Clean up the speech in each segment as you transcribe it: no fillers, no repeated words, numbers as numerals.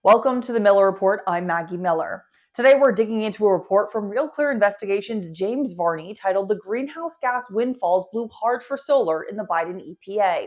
Welcome to the Miller Report. I'm Maggie Miller. Today we're digging into a report from Real Clear Investigation's James Varney titled "The Greenhouse Gas Windfalls Blew Hard for Solar in the Biden EPA."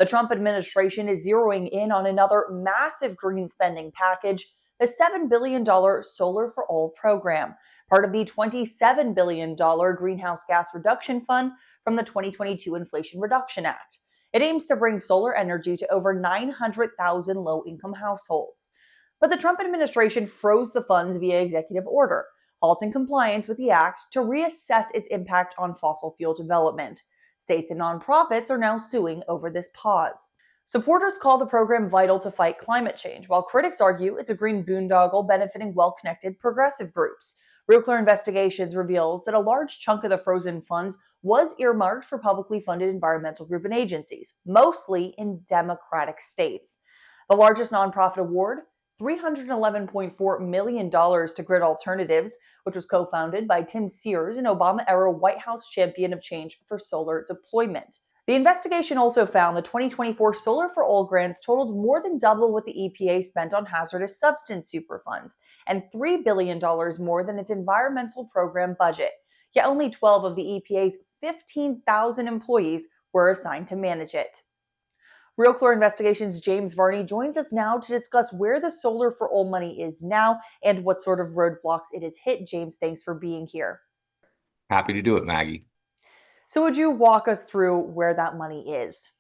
The Trump administration is zeroing in on another massive green spending package, the $7 billion Solar for All program, part of the $27 billion Greenhouse Gas Reduction Fund from the 2022 Inflation Reduction Act. It aims to bring solar energy to over 900,000 low-income households. But the Trump administration froze the funds via executive order, halting compliance with the act to reassess its impact on fossil fuel development. States and nonprofits are now suing over this pause. Supporters call the program vital to fight climate change, while critics argue it's a green boondoggle benefiting well-connected progressive groups. Real Clear Investigations reveals that a large chunk of the frozen funds was earmarked for publicly funded environmental groups and agencies, mostly in Democratic states. The largest nonprofit award, $311.4 million to Grid Alternatives, which was co-founded by Tim Sears, an Obama-era White House champion of change for solar deployment. The investigation also found the 2024 Solar for All grants totaled more than double what the EPA spent on hazardous substance superfunds, and $3 billion more than its environmental program budget. Yet only 12 of the EPA's 15,000 employees were assigned to manage it. Real Clear Investigations' James Varney joins us now to discuss where the Solar for All money is now and what sort of roadblocks it has hit. James, thanks for being here. Happy to do it, Maggie. So would you walk us through where that money is?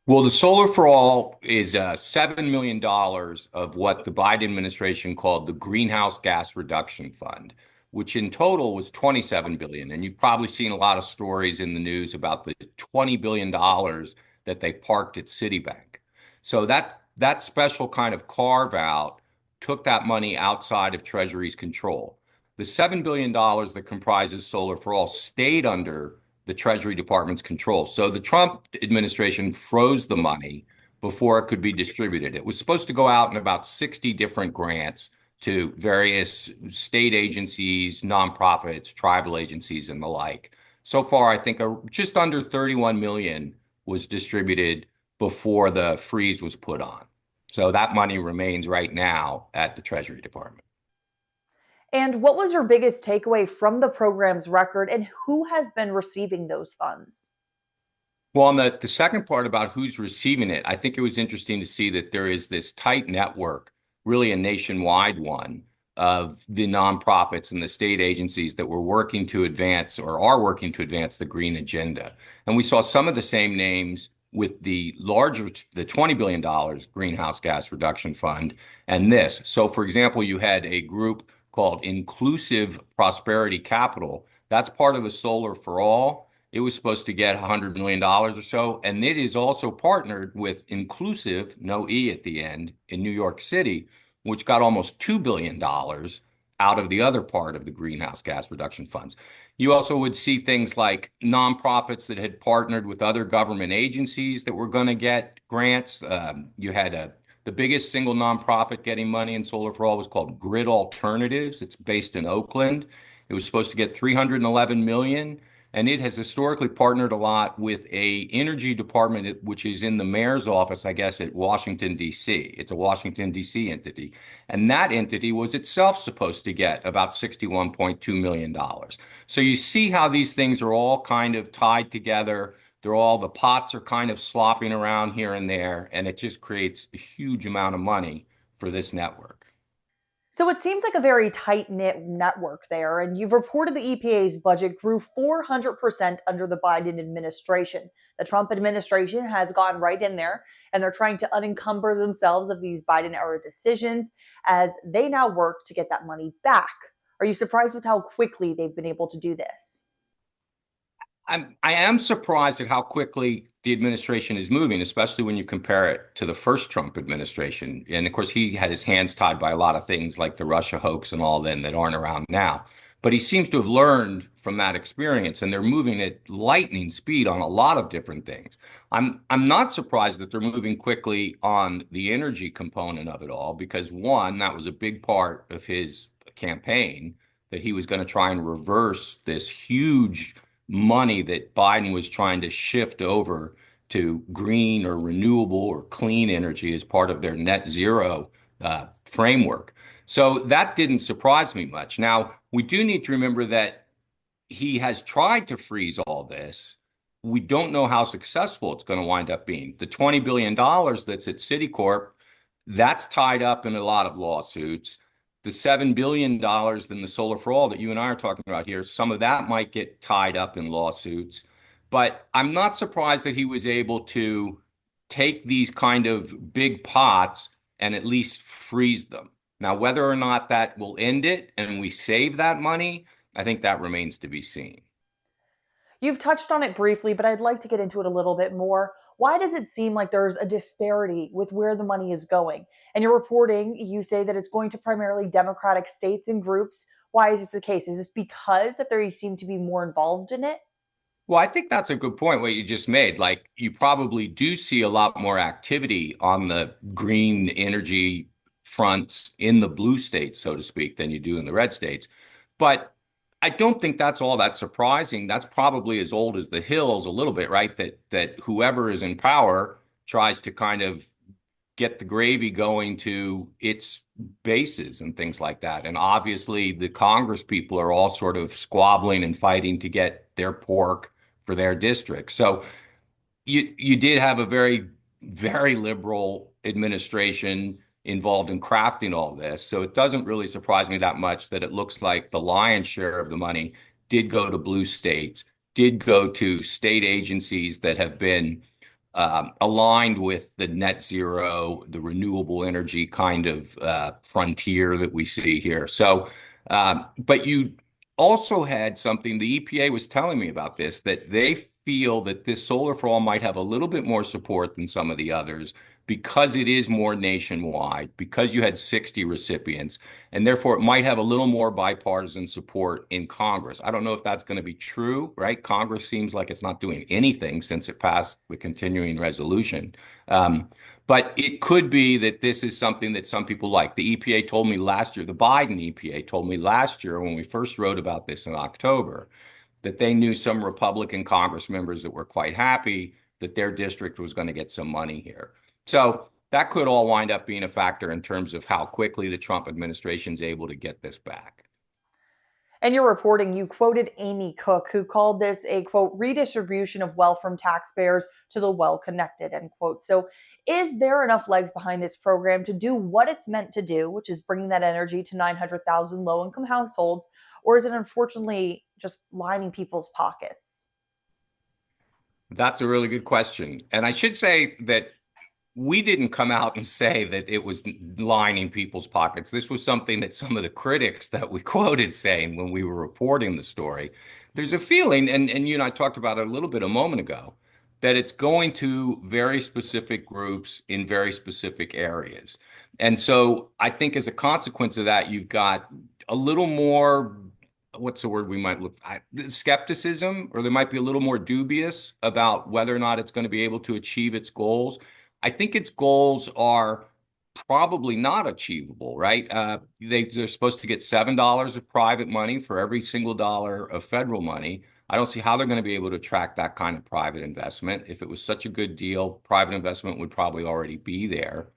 Well, the Solar for All is $7 million of what the Biden administration called the Greenhouse Gas Reduction Fund, which in total was $27 billion. And you've probably seen a lot of stories in the news about the $20 billion that they parked at Citibank. So that special kind of carve out took that money outside of Treasury's control. The $7 billion that comprises Solar for All stayed under the Treasury Department's control. So the Trump administration froze the money before it could be distributed. It was supposed to go out in about 60 different grants to various state agencies, nonprofits, tribal agencies, and the like. So far, I think just under 31 million was distributed before the freeze was put on. So that money remains right now at the Treasury Department. And what was your biggest takeaway from the program's record, and who has been receiving those funds? Well, on the second part about who's receiving it, I think it was interesting to see that there is this tight network, really a nationwide one, of the nonprofits and the state agencies that were working to advance or are working to advance the green agenda. And we saw some of the same names with the $20 billion Greenhouse Gas Reduction Fund and this. So, for example, you had a group called Inclusive Prosperity Capital. That's part of the Solar for All. It was supposed to get $100 million or so. And it is also partnered with Inclusive, no E at the end, in New York City, which got almost $2 billion out of the other part of the greenhouse gas reduction funds. You also would see things like nonprofits that had partnered with other government agencies that were going to get grants. You had the biggest single nonprofit getting money in Solar for All was called Grid Alternatives. It's based in Oakland. It was supposed to get $311 million. And it has historically partnered a lot with a energy department, which is in the mayor's office, I guess, at Washington, D.C. It's a Washington, D.C. entity. And that entity was itself supposed to get about $61.2 million. So you see how these things are all kind of tied together. The pots are kind of slopping around here and there, and it just creates a huge amount of money for this network. So it seems like a very tight-knit network there, and you've reported the EPA's budget grew 400% under the Biden administration. The Trump administration has gotten right in there, and they're trying to unencumber themselves of these Biden-era decisions as they now work to get that money back. Are you surprised with how quickly they've been able to do this? I am surprised at how quickly the administration is moving, especially when you compare it to the first Trump administration. And of course, he had his hands tied by a lot of things like the Russia hoax and all them that aren't around now. But he seems to have learned from that experience, and they're moving at lightning speed on a lot of different things. I'm not surprised that they're moving quickly on the energy component of it all, because one, that was a big part of his campaign, that he was going to try and reverse this huge money that Biden was trying to shift over to green or renewable or clean energy as part of their net zero framework. So that didn't surprise me much. Now, we do need to remember that he has tried to freeze all this. We don't know how successful it's going to wind up being. The $20 billion that's at Citicorp, that's tied up in a lot of lawsuits. The $7 billion in the Solar for All that you and I are talking about here, some of that might get tied up in lawsuits. But I'm not surprised that he was able to take these kind of big pots and at least freeze them. Now, whether or not that will end it and we save that money, I think that remains to be seen. You've touched on it briefly, but I'd like to get into it a little bit more. Why does it seem like there's a disparity with where the money is going? And your reporting, you say that it's going to primarily Democratic states and groups. Why is this the case? Is this because that they seem to be more involved in it? Well, I think that's a good point, what you just made. Like, you probably do see a lot more activity on the green energy fronts in the blue states, so to speak, than you do in the red states. But I don't think that's all that surprising. That's probably as old as the hills a little bit, right? That whoever is in power tries to kind of get the gravy going to its bases and things like that. And obviously, the Congress people are all sort of squabbling and fighting to get their pork for their district. So you did have a very liberal administration involved in crafting all this. So it doesn't really surprise me that much that it looks like the lion's share of the money did go to blue states, did go to state agencies that have been aligned with the net zero, the renewable energy kind of frontier that we see here. So, but you also had something, the EPA was telling me about this, that they feel that this solar for all might have a little bit more support than some of the others because it is more nationwide, because you had 60 recipients, and therefore it might have a little more bipartisan support in Congress. I don't know if that's going to be true, right? Congress seems like it's not doing anything since it passed the continuing resolution. But it could be that this is something that some people like. The EPA told me last year, the Biden EPA told me last year when we first wrote about this in October, that they knew some Republican Congress members that were quite happy that their district was going to get some money here. So that could all wind up being a factor in terms of how quickly the Trump administration is able to get this back. In your reporting, you quoted Amy Cook, who called this a quote, redistribution of wealth from taxpayers to the well connected, end quote. So, is there enough legs behind this program to do what it's meant to do, which is bringing that energy to 900,000 low income households? Or is it unfortunately just lining people's pockets? That's a really good question. And I should say that we didn't come out and say that it was lining people's pockets. This was something that some of the critics that we quoted saying when we were reporting the story. There's a feeling, and you and I talked about it a little bit a moment ago, that it's going to very specific groups in very specific areas. And so I think as a consequence of that, you've got a little more, what's the word we might look at, skepticism, or they might be a little more dubious about whether or not it's going to be able to achieve its goals. I think its goals are probably not achievable, right? They're supposed to get $7 of private money for every single dollar of federal money. I don't see how they're going to be able to attract that kind of private investment. If it was such a good deal, private investment would probably already be there.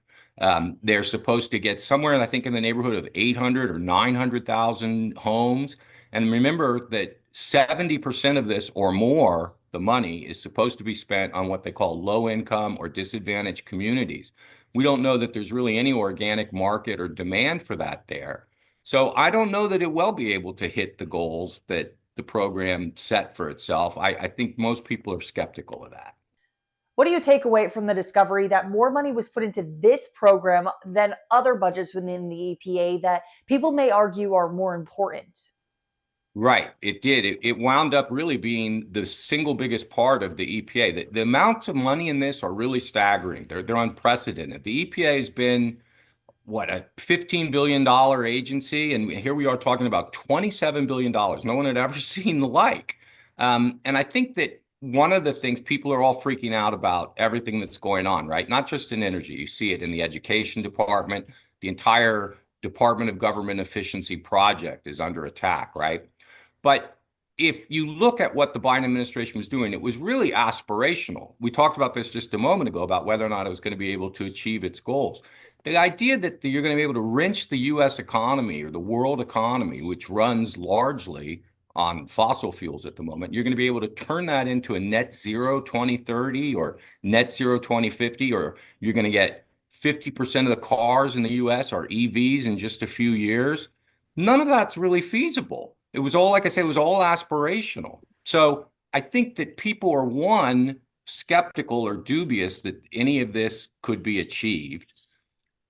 They're supposed to get somewhere, I think, in the neighborhood of 800 or 900,000 homes. And remember that 70% of this or more, the money is supposed to be spent on what they call low income or disadvantaged communities. We don't know that there's really any organic market or demand for that there. So I don't know that it will be able to hit the goals that the program set for itself. I think most people are skeptical of that. What do you take away from the discovery that more money was put into this program than other budgets within the EPA that people may argue are more important? Right, it did. It wound up really being the single biggest part of the EPA. The amounts of money in this are really staggering. They're unprecedented. The EPA has been what, a $15 billion agency, and here we are talking about $27 billion. No one had ever seen the like. And I think that one of the things people are all freaking out about everything that's going on, right? Not just in energy. You see it in the education department. The entire Department of Government Efficiency project is under attack, right? But if you look at what the Biden administration was doing, it was really aspirational. We talked about this just a moment ago about whether or not it was going to be able to achieve its goals. The idea that you're going to be able to wrench the US economy or the world economy, which runs largely on fossil fuels at the moment, you're going to be able to turn that into a net zero 2030 or net zero 2050, or you're going to get 50% of the cars in the US are EVs in just a few years. None of that's really feasible. It was all, like I said, it was all aspirational. So I think that people are, one, skeptical or dubious that any of this could be achieved.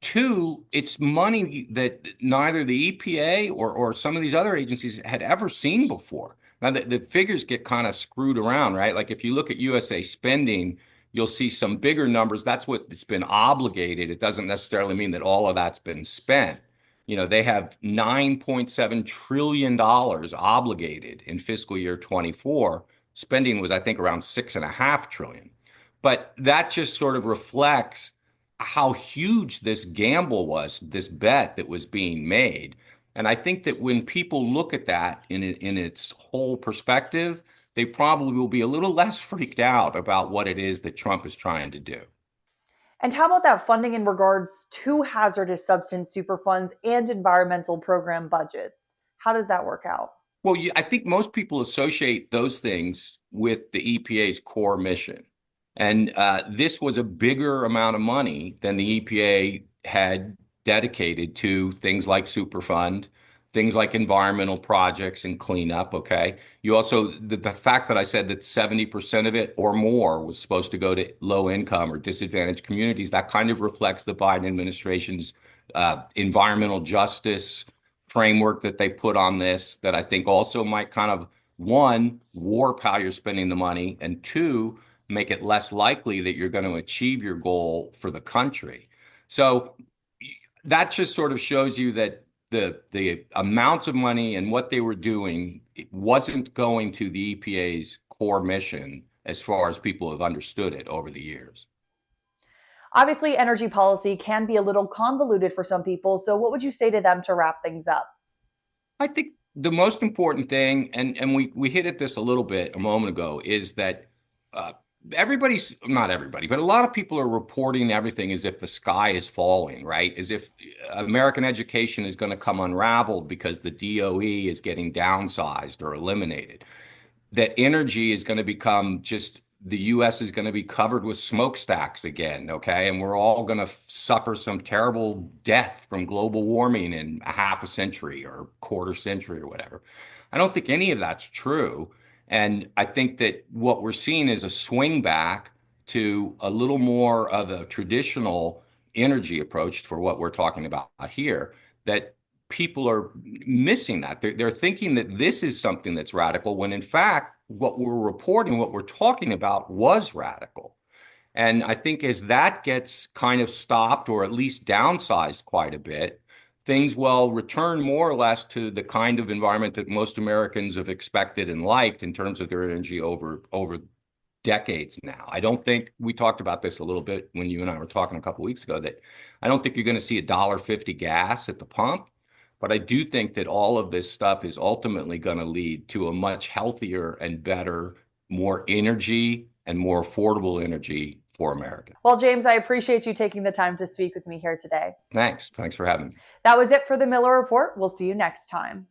Two, it's money that neither the EPA or some of these other agencies had ever seen before. Now, the figures get kind of screwed around, right? Like if you look at USA spending, you'll see some bigger numbers. That's what's been obligated. It doesn't necessarily mean that all of that's been spent. You know, they have $9.7 trillion obligated in fiscal year 24. Spending was, I think, around 6.5 trillion. But that just sort of reflects how huge this gamble was, this bet that was being made. And I think that when people look at that in its whole perspective, they probably will be a little less freaked out about what it is that Trump is trying to do. And how about that funding in regards to hazardous substance super funds and environmental program budgets? How does that work out? Well, I think most people associate those things with the EPA's core mission. And this was a bigger amount of money than the EPA had dedicated to things like Superfund, things like environmental projects and cleanup. Okay. You also, the fact that I said that 70% of it or more was supposed to go to low income or disadvantaged communities, that kind of reflects the Biden administration's environmental justice framework that they put on this, that I think also might kind of, one, warp how you're spending the money, and two, make it less likely that you're going to achieve your goal for the country. So that just sort of shows you that the amounts of money and what they were doing, it wasn't going to the EPA's core mission as far as people have understood it over the years. Obviously, energy policy can be a little convoluted for some people. So, what would you say to them to wrap things up? I think the most important thing, and we hit at this a little bit a moment ago, is that uh, everybody's, not everybody, but a lot of people are reporting everything as if the sky is falling, right? As if American education is going to come unraveled because the DOE is getting downsized or eliminated, that energy is going to become just, the US is going to be covered with smokestacks again, okay? And we're all going to suffer some terrible death from global warming in a half a century or quarter century or whatever. I don't think any of that's true. And I think that what we're seeing is a swing back to a little more of a traditional energy approach for what we're talking about here, that people are missing that. They're thinking that this is something that's radical, when in fact, what we're reporting, what we're talking about was radical. And I think as that gets kind of stopped or at least downsized quite a bit, things will return more or less to the kind of environment that most Americans have expected and liked in terms of their energy over decades now. I don't think, we talked about this a little bit when you and I were talking a couple of weeks ago, that I don't think you're going to see $1.50 gas at the pump. But I do think that all of this stuff is ultimately going to lead to a much healthier and better, more energy and more affordable energy for Americans. Well, James, I appreciate you taking the time to speak with me here today. Thanks. Thanks for having me. That was it for the Miller Report. We'll see you next time.